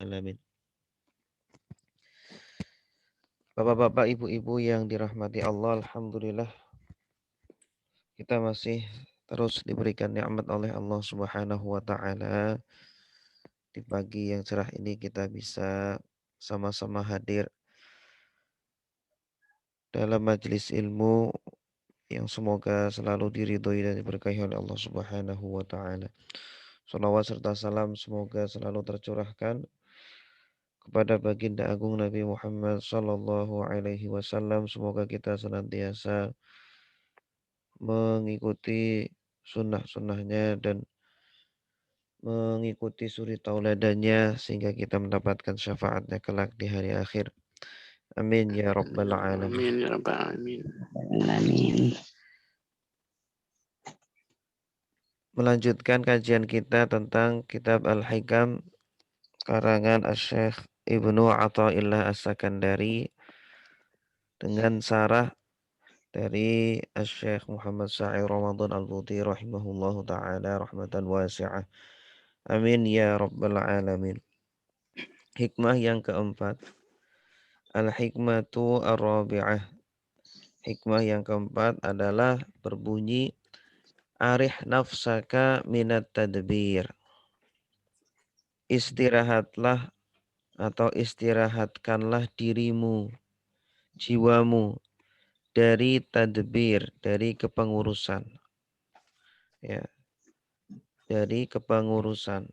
alamin. Bapak-bapak, ibu-ibu yang dirahmati Allah, alhamdulillah kita masih terus diberikan nikmat oleh Allah Subhanahu wa taala. Di pagi yang cerah ini kita bisa sama-sama hadir dalam majelis ilmu yang semoga selalu diridhoi dan diberkahi oleh Allah Subhanahu wa taala. Salawat serta salam semoga selalu tercurahkan kepada baginda agung Nabi Muhammad sallallahu alaihi wasallam. Semoga kita senantiasa mengikuti sunnah-sunnahnya dan mengikuti suri tauladannya sehingga kita mendapatkan syafaatnya kelak di hari akhir. Amin ya rabbal alamin. Amin ya rabbal alamin. Amin. Melanjutkan kajian kita tentang kitab Al-Hikam karangan Asy-Syaikh Ibnu Athaillah As-Sakandari dengan sarah dari Asy-Syaikh Muhammad Sha'ir Ramadan Al-Buti rahimahullahu taala rahmatan wasi'ah. Amin ya rabbal alamin. Hikmah yang keempat. Al-hikmatu ar-rabi'ah. Hikmah yang keempat adalah berbunyi arih nafsaka minat tadbir. Istirahatlah atau istirahatkanlah dirimu, jiwamu dari tadbir, dari kepengurusan. Ya, dari kepengurusan.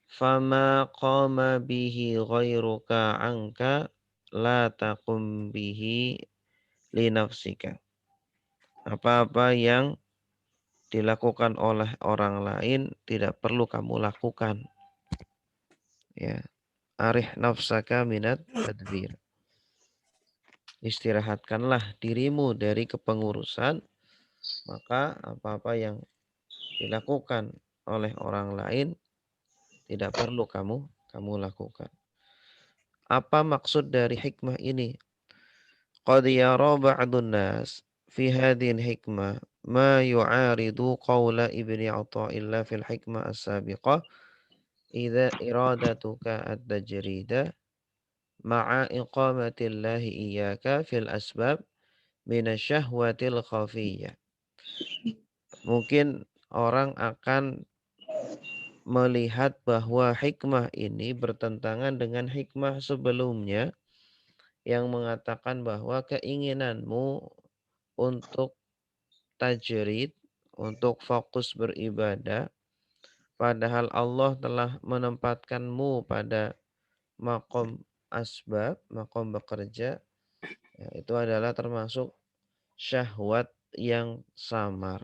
Fama qama bihi ghairuka anka la taqum bihi li nafsika. Apa-apa yang dilakukan oleh orang lain tidak perlu kamu lakukan. Ya, arih nafsaka minat tadbir. Istirahatkanlah dirimu dari kepengurusan, maka apa-apa yang dilakukan oleh orang lain tidak perlu kamu lakukan. Apa maksud dari hikmah ini? Qad yara ba'dun nas fi hadhihi hikmah ma yu'aridu qawla Ibni Athaillah fil hikmah as-sabiqah idza iradatuka at-tajrida ma'a iqamatillahi iyyaka fil asbab minasyahwatil khafiyyah. Mungkin orang akan melihat bahwa hikmah ini bertentangan dengan hikmah sebelumnya yang mengatakan bahwa keinginanmu untuk tajrid, untuk fokus beribadah, padahal Allah telah menempatkanmu pada makom asbab, makom bekerja, ya, itu adalah termasuk syahwat yang samar.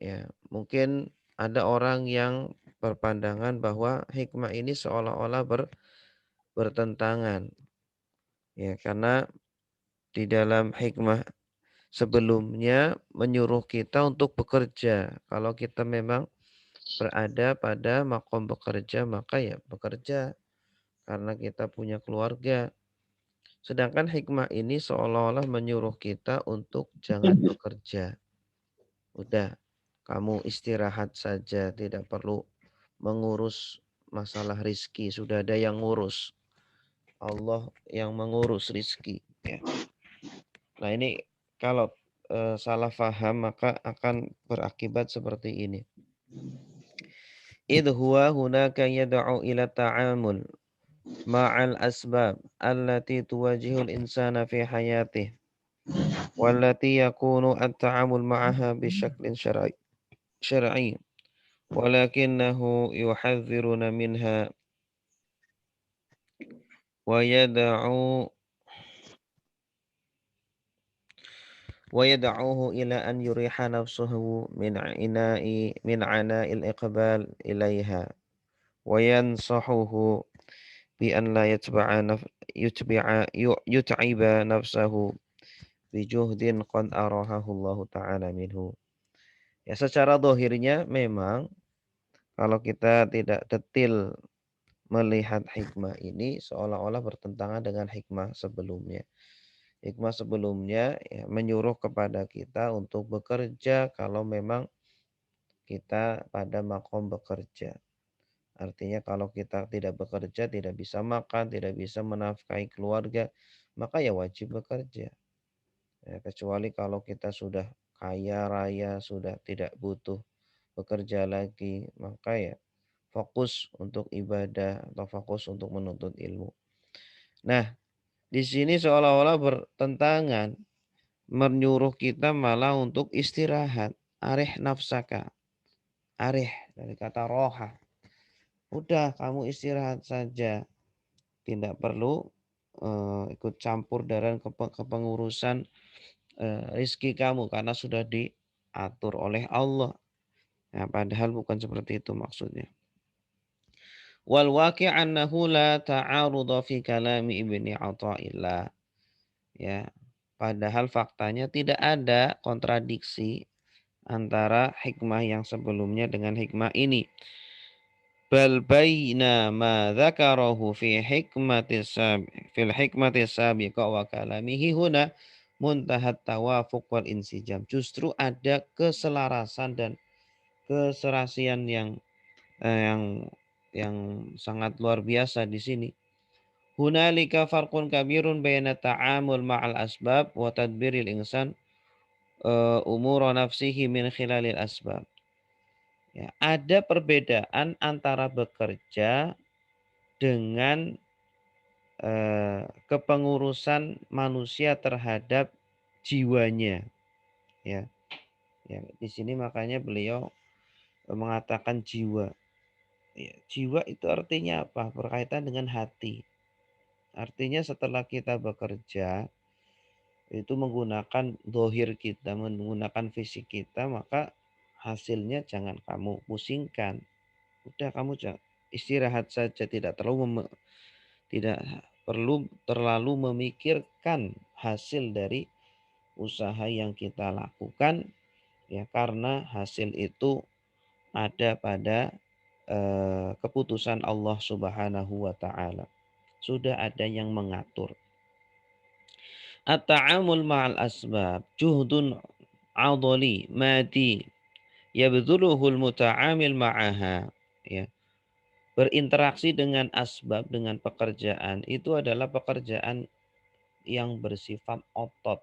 Ya, mungkin ada orang yang berpandangan bahwa hikmah ini seolah-olah bertentangan. Ya, karena di dalam hikmah sebelumnya menyuruh kita untuk bekerja. Kalau kita memang berada pada makom bekerja, maka ya bekerja karena kita punya keluarga. Sedangkan hikmah ini seolah-olah menyuruh kita untuk jangan bekerja. Udah, kamu istirahat saja, tidak perlu mengurus masalah rizki. Sudah ada yang ngurus. Allah yang mengurus rizki. Ya. Nah ini kalau salah faham maka akan berakibat seperti ini. Idh huwa hunaka yad'u ila ta'amul ma'al asbab allati tuwajihul insana fi hayatih wallati yakunu at-ta'amul ma'aha bishaklin syar'i walakinahu yuhadhdhiruna minha wa yad'u ويدعوه إلى أن يريح نفسه من عناء الإقبال إليها وينصحه بأن لا يتعب نفسه بجهد قد أراهه الله تعالى منه. Ya, secara dohirnya memang kalau kita tidak detil melihat hikmah ini seolah-olah bertentangan dengan hikmah sebelumnya. Hikmah sebelumnya ya, menyuruh kepada kita untuk bekerja kalau memang kita pada makom bekerja. Artinya kalau kita tidak bekerja, tidak bisa makan, tidak bisa menafkahi keluarga, maka ya wajib bekerja. Ya, kecuali kalau kita sudah kaya raya, sudah tidak butuh bekerja lagi, maka ya fokus untuk ibadah atau fokus untuk menuntut ilmu. Nah, di sini seolah-olah bertentangan, menyuruh kita malah untuk istirahat. Arih nafsaka, arih dari kata roha. Udah kamu istirahat saja, tidak perlu ikut campur dalam kepengurusan rizki kamu karena sudah diatur oleh Allah. Nah, padahal bukan seperti itu maksudnya. Wal waqi' annahu la ta'arudha fi kalami Ibni Athaillah. Ya, padahal faktanya tidak ada kontradiksi antara hikmah yang sebelumnya dengan hikmah ini. Bal baina ma dzakarahu fil hikmatis sabiqa wa kalamihi huna muntahat tawafuq wal insijam. Justru ada keselarasan dan keserasian eh, yang yang sangat luar biasa di sini. Hunalika farqun kabirun baina ta'amul ma'al asbab wa tadbiril insan umura nafsihi min khilalil asbab. Ya, ada perbedaan antara bekerja dengan kepengurusan manusia terhadap jiwanya. Ya, ya di sini makanya beliau mengatakan jiwa. Ya, jiwa itu artinya apa? Berkaitan dengan hati. Artinya setelah kita bekerja, itu menggunakan dohir kita, menggunakan fisik kita, maka hasilnya jangan kamu pusingkan. Udah kamu istirahat saja, tidak perlu terlalu memikirkan hasil dari usaha yang kita lakukan ya karena hasil itu ada pada keputusan Allah Subhanahu wa taala. Sudah ada yang mengatur. At-ta'amul ma'al asbab juhdun adli madi yabdhuluhul muta'amil ma'aha. Ya. Berinteraksi dengan asbab, dengan pekerjaan itu adalah pekerjaan yang bersifat otot,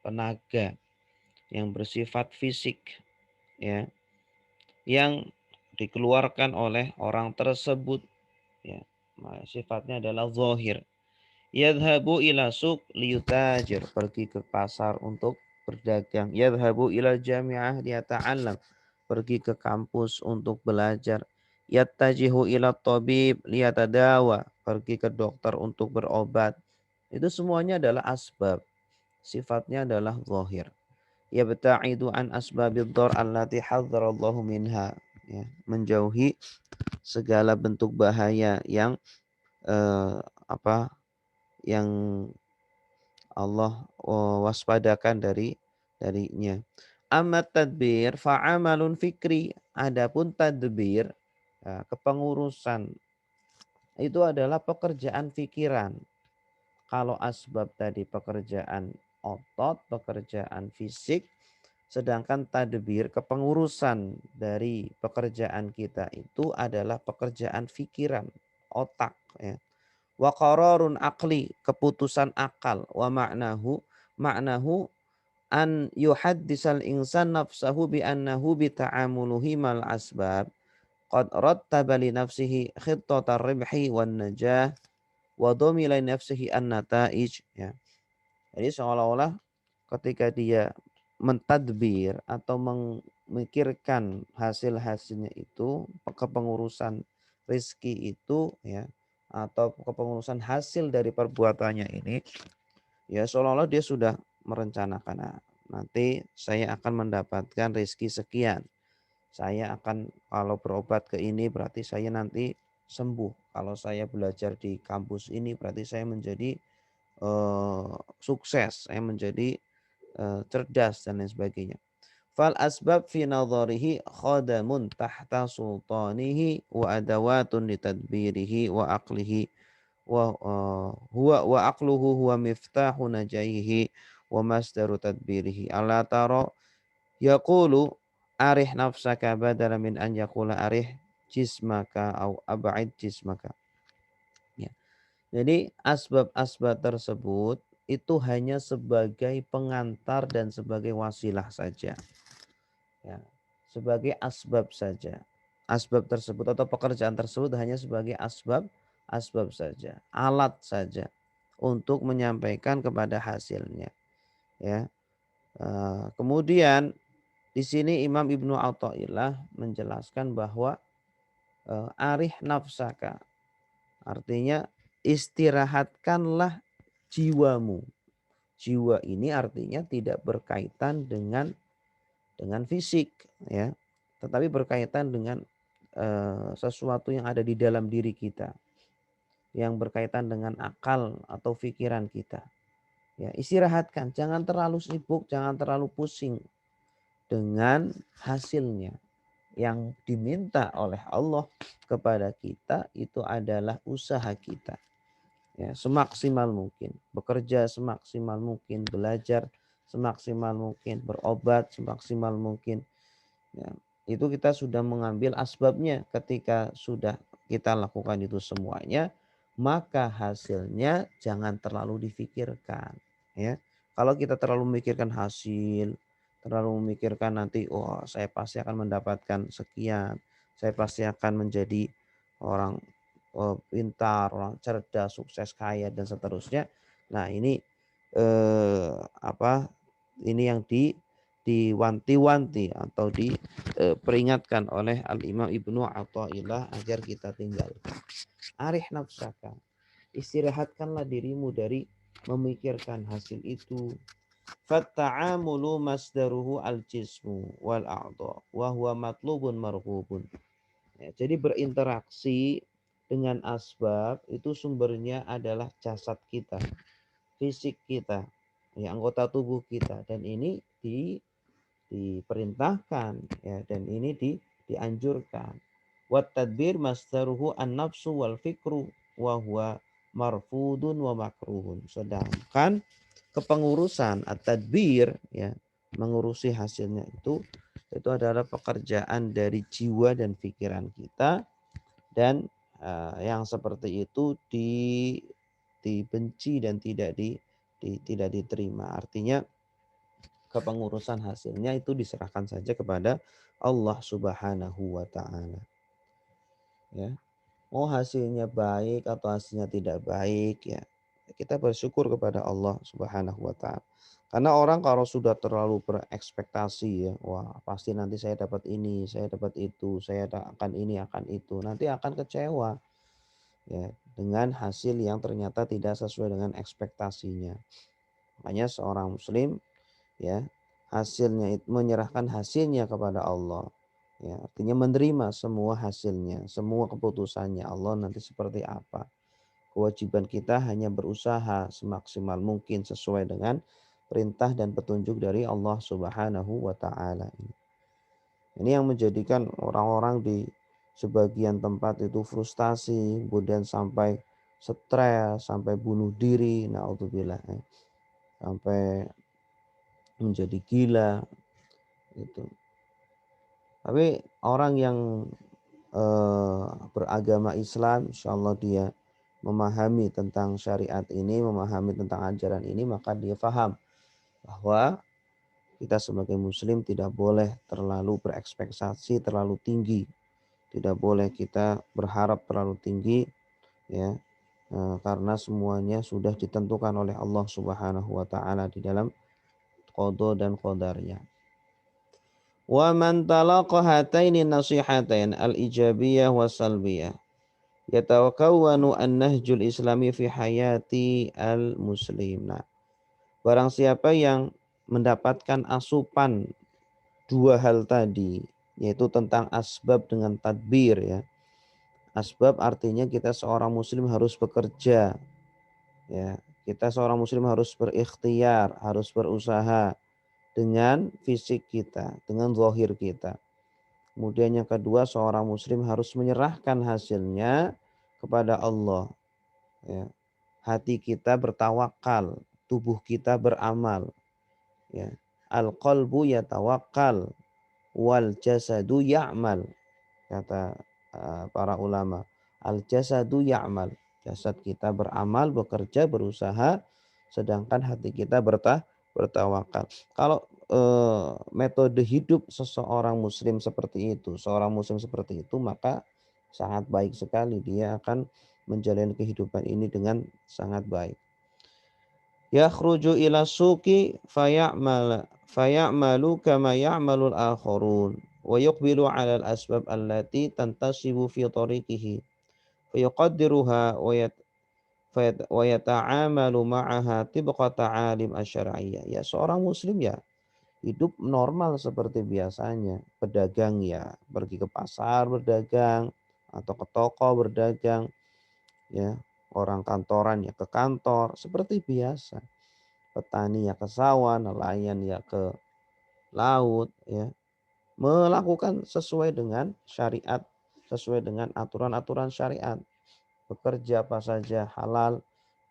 tenaga, yang bersifat fisik, ya, yang dikeluarkan oleh orang tersebut, ya, sifatnya adalah zahir. Yadhabu ila suq liyutajir, pergi ke pasar untuk berdagang. Yadhabu ila jami'ah liyata'allam, pergi ke kampus untuk belajar. Yattajihu ila tabib liyatadawa, pergi ke dokter untuk berobat. Itu semuanya adalah asbab. Sifatnya adalah zahir. Yabta'idu an asbabid dhar allati hadzarallahu minha. Ya, menjauhi segala bentuk bahaya yang apa yang Allah waspadakan darinya. Amma tadbir fa'amalun fikri. Adapun tadbir, kepengurusan itu adalah pekerjaan pikiran. Kalau asbab tadi pekerjaan otot, pekerjaan fisik, sedangkan tadbir kepengurusan dari pekerjaan kita itu adalah pekerjaan pikiran, otak ya. Wa qararun aqli, keputusan akal. Wa maknahu an yuhaddisal insan nafsahu bi annahu bi ta'amuluhi mal asbab qad rattaba li nafsihi khittatar ribhi wan najah wa dhamila li nafsihi an nataij ya. Jadi seolah-olah ketika dia mentadbir atau memikirkan hasil-hasilnya itu, kepengurusan rizki itu ya, atau kepengurusan hasil dari perbuatannya ini, ya seolah-olah dia sudah merencanakan, nah, nanti saya akan mendapatkan rizki sekian. Saya akan kalau berobat ke ini berarti saya nanti sembuh. Kalau saya belajar di kampus ini berarti saya menjadi sukses, saya menjadi cerdas dan lain sebagainya. Fal asbab fi nadharihi khadamun tahta sultanihi wa adawatun litadbirihi wa aqlihi wa aqluhu huwa miftahu najahihi wa masdaru tadbirihi. Ala tara yaqulu arih nafsaka badala min an yaqula arih jismaka au ab'id jismaka. Ya. Jadi asbab-asbab tersebut itu hanya sebagai pengantar dan sebagai wasilah saja. Ya. Sebagai asbab saja. Asbab tersebut atau pekerjaan tersebut hanya sebagai asbab saja, alat saja untuk menyampaikan kepada hasilnya. Ya. Kemudian di sini Imam Ibnu Athaillah menjelaskan bahwa arih nafsaka artinya istirahatkanlah jiwamu. Jiwa ini artinya tidak berkaitan dengan fisik ya, tetapi berkaitan dengan sesuatu yang ada di dalam diri kita, yang berkaitan dengan akal atau pikiran kita. Ya, istirahatkan, jangan terlalu sibuk, jangan terlalu pusing dengan hasilnya. Yang diminta oleh Allah kepada kita itu adalah usaha kita. Ya, semaksimal mungkin, bekerja semaksimal mungkin, belajar semaksimal mungkin, berobat semaksimal mungkin. Ya, itu kita sudah mengambil asbabnya. Ketika sudah kita lakukan itu semuanya, maka hasilnya jangan terlalu difikirkan. Ya, kalau kita terlalu memikirkan hasil, terlalu memikirkan nanti, oh saya pasti akan mendapatkan sekian, saya pasti akan menjadi orang pintar, orang cerdas, sukses, kaya dan seterusnya. Nah ini apa? Ini yang diwanti-wanti atau diperingatkan oleh Al-Imam Ibnu Athaillah agar kita tinggalkan. Arih nafsaka, istirahatkanlah dirimu dari memikirkan hasil itu. Fatta'amulu masdaruhu al-jismu wal a'dha wa huwa matlubun marghubun. Ya, jadi berinteraksi dengan asbab itu sumbernya adalah jasad kita, fisik kita, ya, anggota tubuh kita, dan ini diperintahkan ya, dan ini dianjurkan. Wat tadbir masdaruhu an-nafsu wal fikru wa huwa marfudun wa makruhun. Sedangkan kepengurusan at-tadbir ya, mengurusi hasilnya itu adalah pekerjaan dari jiwa dan pikiran kita, dan yang seperti itu dibenci dan tidak diterima. Artinya kepengurusan hasilnya itu diserahkan saja kepada Allah Subhanahu wa taala. Ya. Mau hasilnya baik atau hasilnya tidak baik ya, kita bersyukur kepada Allah Subhanahu wa taala. Karena orang kalau sudah terlalu berekspektasi ya, wah pasti nanti saya dapat ini, saya dapat itu, saya akan ini, akan itu, nanti akan kecewa ya dengan hasil yang ternyata tidak sesuai dengan ekspektasinya. Makanya seorang muslim ya hasilnya menyerahkan hasilnya kepada Allah, ya artinya menerima semua hasilnya, semua keputusannya Allah nanti seperti apa. Kewajiban kita hanya berusaha semaksimal mungkin sesuai dengan perintah dan petunjuk dari Allah Subhanahu wa taala. Ini yang menjadikan orang-orang di sebagian tempat itu frustasi, kemudian sampai stres, sampai bunuh diri, naudzubillah, sampai menjadi gila gitu. Tapi orang yang beragama Islam, insyaallah dia memahami tentang syariat ini, memahami tentang ajaran ini, maka dia paham bahwa kita sebagai muslim tidak boleh terlalu berekspektasi terlalu tinggi. Tidak boleh kita berharap terlalu tinggi ya. Karena semuanya sudah ditentukan oleh Allah Subhanahu wa taala di dalam qada dan qadarnya. Wa man talaqa hataini nasihatain al-ijabiyah wa salbiyah yatawakawanu an-nahjul islami fi hayati al-muslim. Nah, barang siapa yang mendapatkan asupan dua hal tadi, yaitu tentang asbab dengan tadbir ya. Asbab artinya kita seorang muslim harus bekerja ya. Kita seorang muslim harus berikhtiar, harus berusaha dengan fisik kita, dengan zahir kita. Kemudian yang kedua, seorang muslim harus menyerahkan hasilnya kepada Allah. Ya. Hati kita bertawakal, tubuh kita beramal. Ya. Al-qalbu yatawakkal wal jasadu ya'mal. Kata para ulama. Al-jasadu ya'mal. Jasad kita beramal, bekerja, berusaha, sedangkan hati kita bertawakal. Kalau metode hidup seorang muslim seperti itu, maka sangat baik sekali. Dia akan menjalani kehidupan ini dengan sangat baik. Yakhruju ila suqi fayamalu kama ya'malul akharun wa yuqbilu 'ala al-asbab allati tantasibu fi tariqihi fayuqaddiruha wa yata'amalu ma'aha tibqa ta'alim asy-syar'iyyah. Ya, seorang muslim ya hidup normal seperti biasanya. Pedagang ya pergi ke pasar berdagang atau ke toko berdagang, ya. Orang kantoran ya ke kantor seperti biasa. Petani ya ke sawah, nelayan ya ke laut, ya. Melakukan sesuai dengan syariat, sesuai dengan aturan-aturan syariat. Bekerja apa saja halal,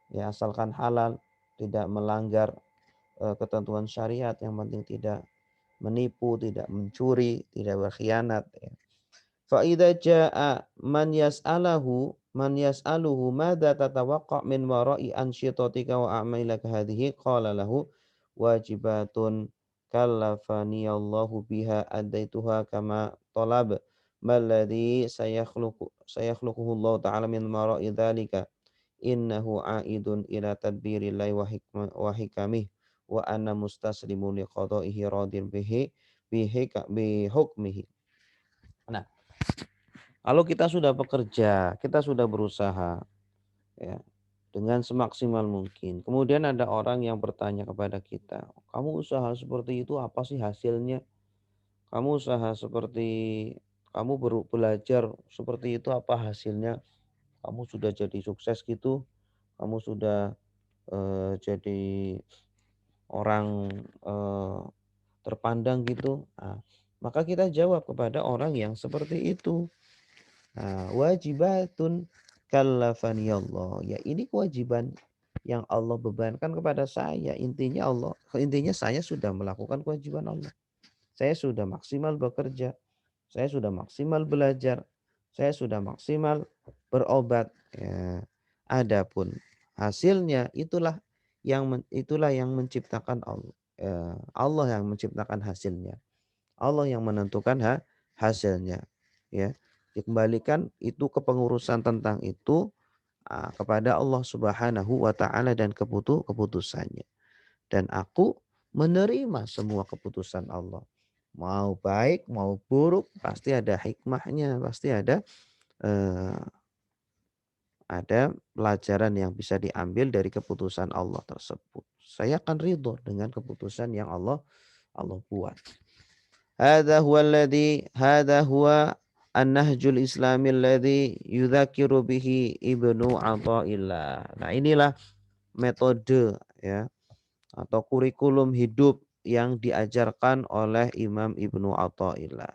ya asalkan halal, tidak melanggar ketentuan syariat, yang penting tidak menipu, tidak mencuri, tidak berkhianat, ya. Fa idza jaa man yas'aluhu madza tatawaqqa min wara'i ansyitatika wa a'malika hadhihi qala lahu wajibatun kallafani Allahu biha adaituha kama talab malladhi sayakhluquhu Allah ta'ala min wara'i dzalika innahu a'idun ila tadbirillahi wa hikamih wa anna mustaslimun liqada'ihi radin bihi hukmihi. Nah, kalau kita sudah bekerja, kita sudah berusaha, ya, dengan semaksimal mungkin. Kemudian ada orang yang bertanya kepada kita, "Kamu usaha seperti itu apa sih hasilnya? Kamu usaha seperti kamu belajar seperti itu apa hasilnya? Kamu sudah jadi sukses gitu? Kamu sudah jadi orang terpandang gitu?" Nah, maka kita jawab kepada orang yang seperti itu. Nah, wajibatun kallafani Allah. Ya, ini kewajiban yang Allah bebankan kepada saya. Intinya saya sudah melakukan kewajiban Allah. Saya sudah maksimal bekerja. Saya sudah maksimal belajar. Saya sudah maksimal berobat. Ya. Adapun hasilnya itulah yang menciptakan Allah. Allah yang menciptakan hasilnya. Allah yang menentukan hasilnya, ya. Dikembalikan itu kepengurusan tentang itu kepada Allah Subhanahu wa taala dan keputusannya. Dan aku menerima semua keputusan Allah. Mau baik, mau buruk, pasti ada hikmahnya, pasti eh, ada pelajaran yang bisa diambil dari keputusan Allah tersebut. Saya akan ridho dengan keputusan yang Allah buat. Hadha huwa an-nahjul islami alladhi yudzakiru bihi Ibnu Athaillah. Nah, inilah metode, ya, atau kurikulum hidup yang diajarkan oleh Imam Ibnu Athaillah.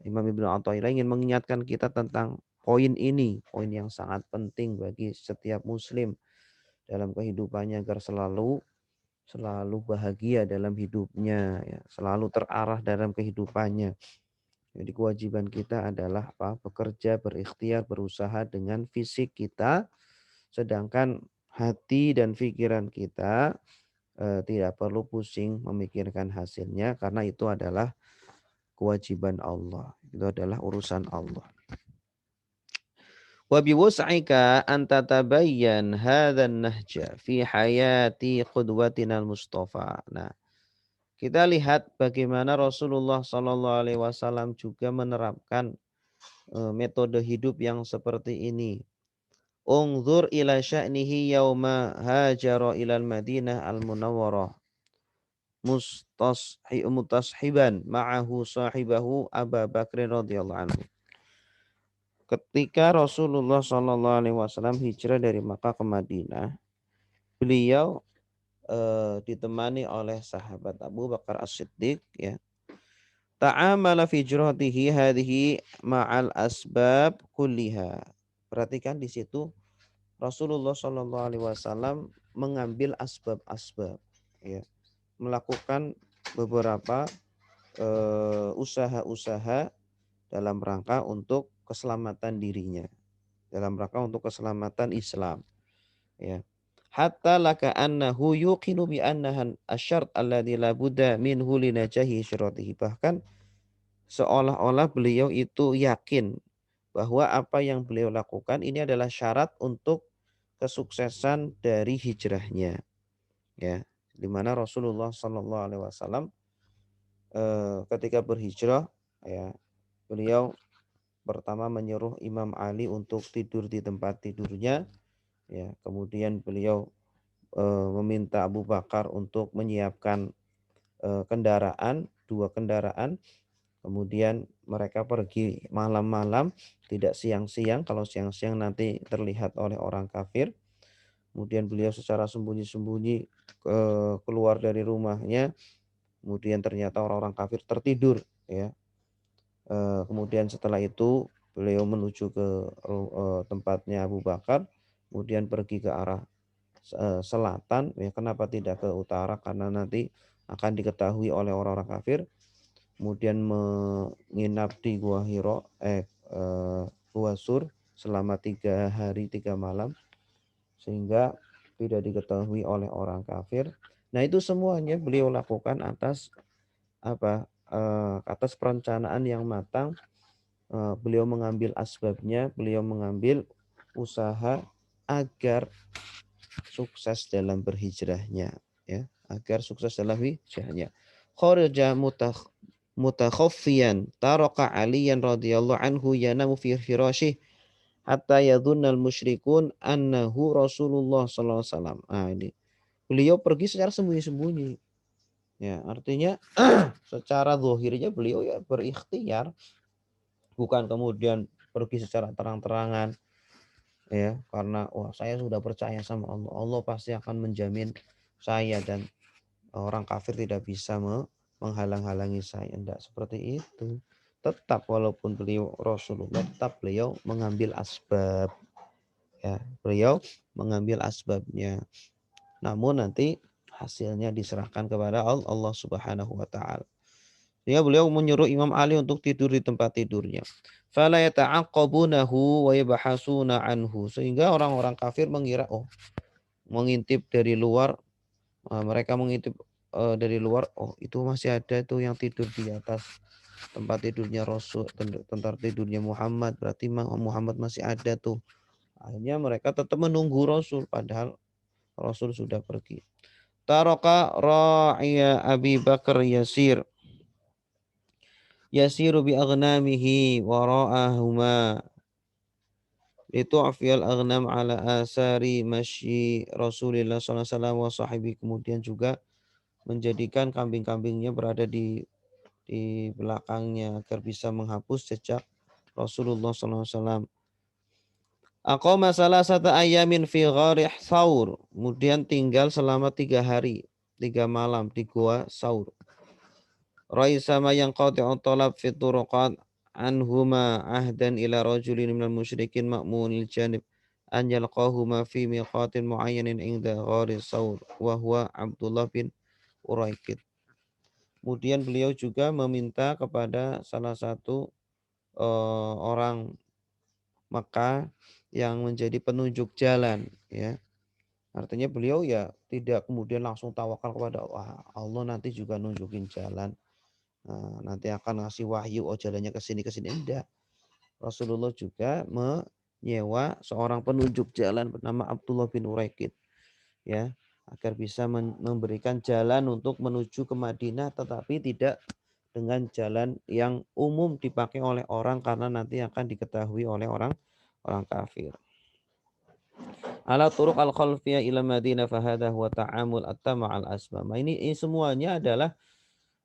Imam Ibnu Athaillah ingin mengingatkan kita tentang poin ini, poin yang sangat penting bagi setiap muslim dalam kehidupannya agar selalu bahagia dalam hidupnya, ya, selalu terarah dalam kehidupannya. Jadi kewajiban kita adalah apa? Bekerja, berikhtiar, berusaha dengan fisik kita, sedangkan hati dan pikiran kita tidak perlu pusing memikirkan hasilnya karena itu adalah kewajiban Allah. Itu adalah urusan Allah. Wa biwus'ika an tatabayyan hadzal nahja fi hayati qudwatina al-Mustafa. Nah, kita lihat bagaimana Rasulullah Shallallahu Alaihi Wasallam juga menerapkan metode hidup yang seperti ini. Ungzur ila sya'nihi yauma hajara ilal Madinah al-Munawwarah mutashiban ma'ahu sahibahu Abu Bakr radhiyallahu anhu. Ketika Rasulullah Shallallahu Alaihi Wasallam hijrah dari Makkah ke Madinah, beliau ditemani oleh sahabat Abu Bakar As-Siddiq, ya. Ta'amala fi jurhatihi hadhihi ma'al asbab kulliha. Perhatikan di situ Rasulullah Shallallahu Alaihi Wasallam mengambil asbab-asbab, ya, melakukan beberapa usaha-usaha dalam rangka untuk keselamatan dirinya, dalam rangka untuk keselamatan Islam, ya. Hatta laka annahu yuqinu bi annahan asyart alladzi la budda minhu linajahi syuratihi. Bahkan seolah-olah beliau itu yakin bahwa apa yang beliau lakukan ini adalah syarat untuk kesuksesan dari hijrahnya, ya. Di mana Rasulullah Shallallahu alaihi wasallam ketika berhijrah, ya, beliau pertama menyuruh Imam Ali untuk tidur di tempat tidurnya, ya. Kemudian beliau meminta Abu Bakar untuk menyiapkan kendaraan, 2 kendaraan. Kemudian mereka pergi malam-malam, tidak siang-siang. Kalau siang-siang nanti terlihat oleh orang kafir. Kemudian beliau secara sembunyi-sembunyi keluar dari rumahnya. Kemudian ternyata orang-orang kafir tertidur, ya. Kemudian setelah itu beliau menuju ke tempatnya Abu Bakar. Kemudian pergi ke arah selatan, ya. Kenapa tidak ke utara? Karena nanti akan diketahui oleh orang-orang kafir. Kemudian menginap di Gua Hiro, Gua Sur selama 3 hari 3 malam, sehingga tidak diketahui oleh orang kafir. Nah, itu semuanya beliau lakukan atas apa? Atas perencanaan yang matang. Beliau mengambil asbabnya, beliau mengambil usaha agar sukses dalam berhijrahnya, ya, agar sukses dalam hijrahnya. Kharaja mutakhaffiyan taraka Aliyan radhiyallahu anhu yanamu fi firasyih hatta yadhunnal musyrikun annahu Rasulullah sallallahu alaihi wasallam. Ah, ini beliau pergi secara sembunyi-sembunyi, ya. Artinya secara zahirnya beliau ya berikhtiar, bukan kemudian pergi secara terang-terangan, ya, karena wah saya sudah percaya sama Allah, Allah pasti akan menjamin saya dan orang kafir tidak bisa menghalang-halangi saya. Tidak seperti itu. Tetap walaupun beliau Rasulullah, tetap beliau mengambil asbab, ya. Beliau mengambil asbabnya. Namun nanti hasilnya diserahkan kepada Allah Subhanahu wa taala. Sehingga beliau menyuruh Imam Ali untuk tidur di tempat tidurnya. Fala yata'aqqabunahu wa yabhasuna anhu. Sehingga orang-orang kafir mengira, oh, mengintip dari luar, mereka mengintip dari luar, oh itu masih ada itu yang tidur di atas tempat tidurnya Rasul, tempat tidurnya Muhammad, berarti Muhammad masih ada tuh. Akhirnya mereka tetap menunggu Rasul, padahal Rasul sudah pergi. Taraka ra'iya Abi Bakar yasiru bi aghnamihi wara'ahuma litu'fiyal aghnam ala asari masyi Rasulillah sallallahu alaihi wasallam wa sahibi. Kemudian juga menjadikan kambing-kambingnya berada di belakangnya agar bisa menghapus jejak Rasulullah sallallahu alaihi wasallam. Aqama salasata ayamin fi ghari Thaur. Kemudian tinggal selama 3 hari, 3 malam di Gua Saur. Raisa ma yanqati'u talab fi turuqat anhuma ahdan ila rajulin minal musyrikin ma'munil janib an yalqahuma fi miqatin muayyanin inda ghari Saur wa huwa Abdullah bin Uraikid. Kemudian beliau juga meminta kepada salah satu orang Mekah yang menjadi penunjuk jalan, ya. Artinya beliau ya tidak kemudian langsung tawakal kepada Allah nanti juga nunjukin jalan. Nanti akan ngasih wahyu, oh jalannya ke sini enggak. Rasulullah juga menyewa seorang penunjuk jalan bernama Abdullah bin Uraikid, ya, agar bisa memberikan jalan untuk menuju ke Madinah, tetapi tidak dengan jalan yang umum dipakai oleh orang karena nanti akan diketahui oleh orang kafir. Ala turuq al-khalfiyah ila Madinah fahada huwa ta'amul at-tama' al-asbab. Ini semuanya adalah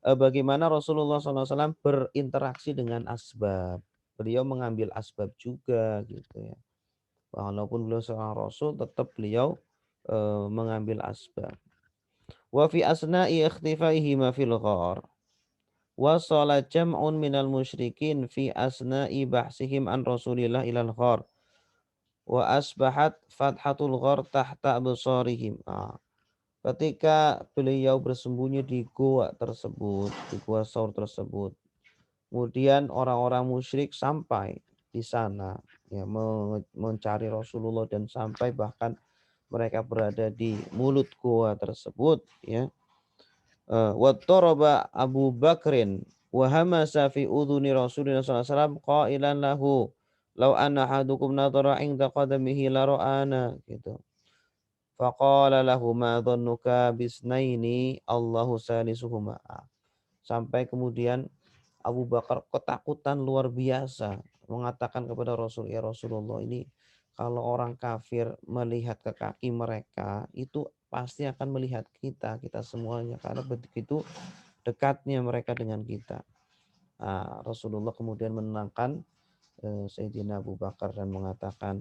bagaimana Rasulullah SAW berinteraksi dengan asbab. Beliau mengambil asbab juga gitu, ya. Walaupun beliau seorang Rasul, tetap beliau mengambil asbab. Wa fi asna'i ikhtifaihi ma fil ghar. Wasala jam'un minal musyrikin fi asna'i bahsihim an Rasulillah ilal ghar. Wa asbahat fathatul ghar tahta absarihim. Ketika beliau bersembunyi di gua tersebut, di gua Saur tersebut, kemudian orang-orang musyrik sampai. di sana, ya, mencari Rasulullah dan sampai bahkan mereka berada di mulut gua tersebut, ya. Wattaraba Abu Bakrin wa hamasa fi udhuni Rasulillah sallallahu alaihi wasallam qailan lahu law anna ahadukum nadhara 'inda qadamihi la ra'ana, gitu. Faqala lahu ma dhannuka bisnaini Allahu salisuhuma. Sampai kemudian Abu Bakar ketakutan luar biasa mengatakan kepada Rasul, ya Rasulullah, ini kalau orang kafir melihat ke kaki mereka itu pasti akan melihat kita semuanya karena begitu dekatnya mereka dengan kita. Nah, Rasulullah kemudian menenangkan Sayyidina Abu Bakar dan mengatakan,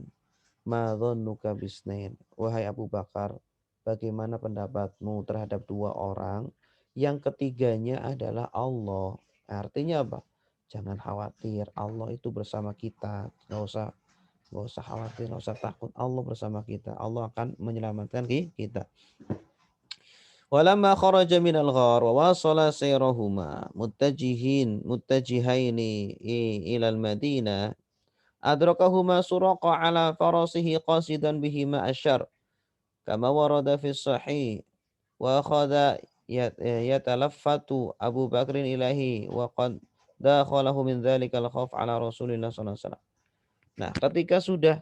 ma dhannuka bisnain, wahai Abu Bakar, bagaimana pendapatmu terhadap dua orang yang ketiganya adalah Allah. Artinya apa? Jangan khawatir, Allah itu bersama kita. Nggak usah khawatir, nggak usah takut. Allah bersama kita. Allah akan menyelamatkan kita. Walamma kharaja minal ghar wa wasala sayrahuma muttajihaini ilal Madinah adrakahuma Suraqa ala farasihi qasidan bihima asyar kama warada fi sahih wa akhadha yatalaffatu Abu Bakrin ilahi wa qad dakhalahu min dhalikal khauf ala Rasulillah sallallahu alaihi wasallam. Nah, ketika sudah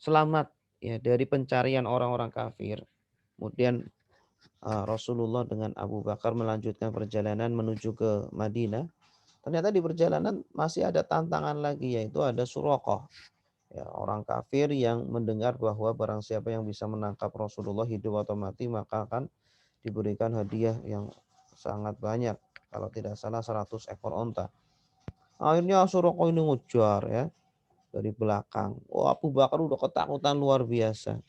selamat, ya, dari pencarian orang-orang kafir, kemudian Rasulullah dengan Abu Bakar melanjutkan perjalanan menuju ke Madinah. Ternyata di perjalanan masih ada tantangan lagi, yaitu ada Suraqah, ya, orang kafir yang mendengar bahwa barang siapa yang bisa menangkap Rasulullah hidup atau mati maka akan diberikan hadiah yang sangat banyak, kalau tidak salah 100 ekor onta. Akhirnya Suraqah ini ngejar, ya, dari belakang. Oh, Abu Bakar udah ketakutan luar biasa.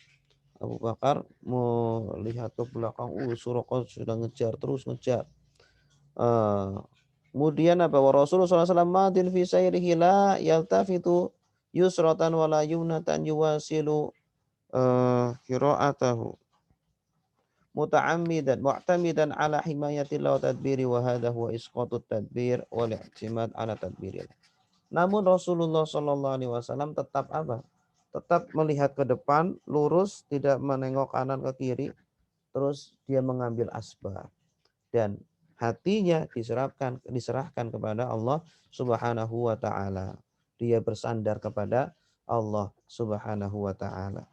Abu Bakar melihat ke belakang, Suraqah sudah ngejar, terus ngejar. Kemudian apa? Wa Rasulullah SAW madin fi sayrihi la yaltafitu yusratan wala yumnatan yuwasilu qira'atahu muta'ammidan mu'tamidan ala himayatillah wa tadbiri wa hadha huwa isqatut tadbir wal i'timad ala tadbiril. Namun Rasulullah Shallallahu alaihi wasallam tetap apa? Tetap melihat ke depan, lurus, tidak menengok kanan ke kiri, terus dia mengambil asbab dan hatinya diserahkan kepada Allah Subhanahu wa taala. Dia bersandar kepada Allah Subhanahu wa taala.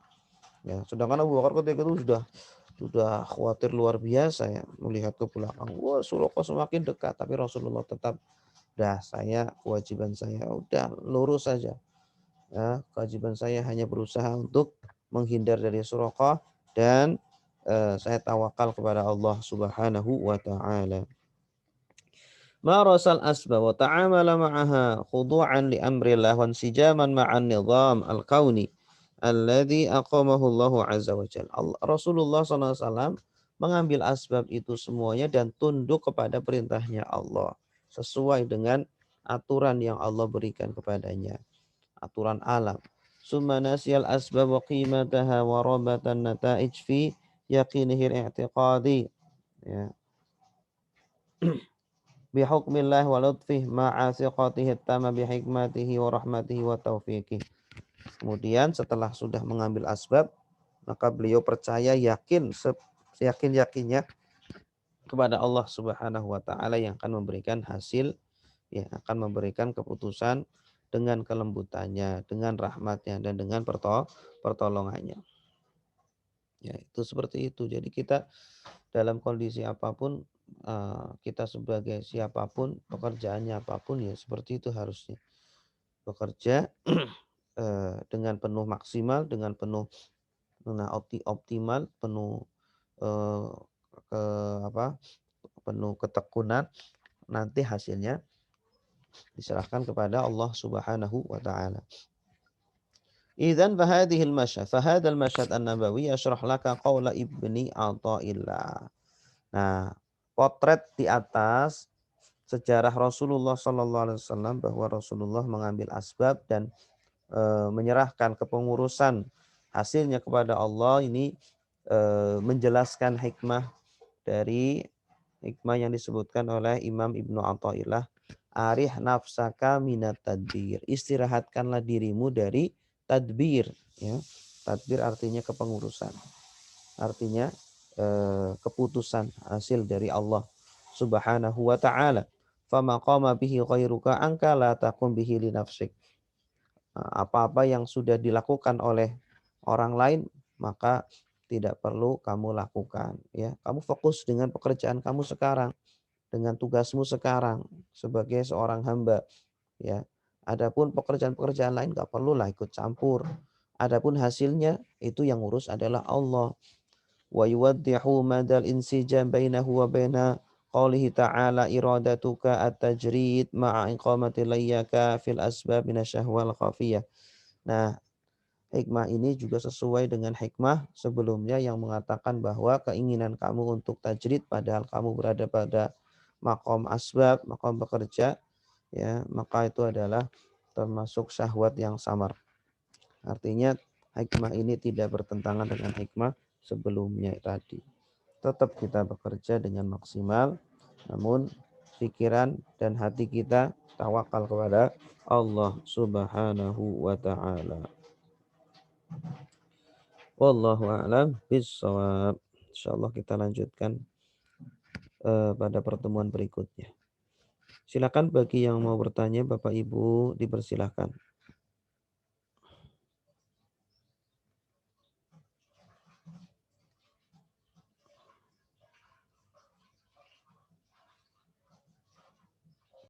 Ya, sedangkan Abu Bakar ketika itu sudah khawatir luar biasa, ya, melihat ke belakang. Wah, Suraqah semakin dekat, tapi Rasulullah tetap, dah, kewajiban saya udah lurus saja. Ya, kewajiban saya hanya berusaha untuk menghindar dari Suraqah dan saya tawakal kepada Allah Subhanahu wa taala. Marasal asbab wa ta'amala ma'aha khudu'an li amrillah wa insijaman ma'an nizam al-kauni alladhi aqamahu Allah azza wa jalla. Rasulullah SAW mengambil asbab itu semuanya dan tunduk kepada perintahnya Allah sesuai dengan aturan yang Allah berikan kepadanya, aturan alam. Summa nasiyal asbab wa qimataha wa rabatan nata'ij fi yaqinihi al-i'tiqadi, ya, bihukmillah wa lutfih ma'a siqatihi tama bihikmatihi wa rahmatihi wa taufiqih. Kemudian setelah sudah mengambil asbab, maka beliau percaya, yakin, seyakin-yakinnya kepada Allah Subhanahu wa taala yang akan memberikan hasil, ya, akan memberikan keputusan dengan kelembutannya, dengan rahmatnya dan dengan pertolongannya. Ya, itu seperti itu. Jadi kita dalam kondisi apapun, kita sebagai siapapun, pekerjaannya apapun, ya seperti itu harusnya. Bekerja dengan penuh maksimal, dengan penuh optimal, penuh eh, ke apa? Penuh ketekunan, nanti hasilnya diserahkan kepada Allah Subhanahu wa taala. Idzan fahadha al-mashhad an-nabawi yashrah laka qaula Ibni Athaillah. Nah, potret di atas sejarah Rasulullah Sallallahu Alaihi Wasallam bahwa Rasulullah mengambil asbab dan menyerahkan kepengurusan hasilnya kepada Allah ini menjelaskan hikmah yang disebutkan oleh Imam Ibnu Athaillah arih nafsaka minat tadbir. Istirahatkanlah dirimu dari tadbir, ya. Tadbir artinya kepengurusan. Artinya keputusan hasil dari Allah Subhanahu wa taala. Fama qama bihi ghairuka anka la taqum bihi li nafsik. Apa-apa yang sudah dilakukan oleh orang lain maka tidak perlu kamu lakukan, ya. Kamu fokus dengan pekerjaan kamu sekarang, dengan tugasmu sekarang sebagai seorang hamba, ya. Adapun pekerjaan-pekerjaan lain nggak perlulah ikut campur. Adapun hasilnya itu yang ngurus adalah Allah. Wa yuwaddihu madal insijam bainahu wa baina qawlihi ta'ala iradatuka at-tajrid ma'a iqamati layyaka fil asbab minasyahwal khafiyah. Nah, hikmah ini juga sesuai dengan hikmah sebelumnya yang mengatakan bahwa keinginan kamu untuk tajrid padahal kamu berada pada makom asbab, makom bekerja, ya, maka itu adalah termasuk syahwat yang samar. Artinya hikmah ini tidak bertentangan dengan hikmah sebelumnya tadi. Tetap kita bekerja dengan maksimal, namun pikiran dan hati kita tawakal kepada Allah Subhanahu wa taala. Wallahu a'lam bishawab. Insyaallah kita lanjutkan pada pertemuan berikutnya. Silakan bagi yang mau bertanya Bapak Ibu dipersilahkan.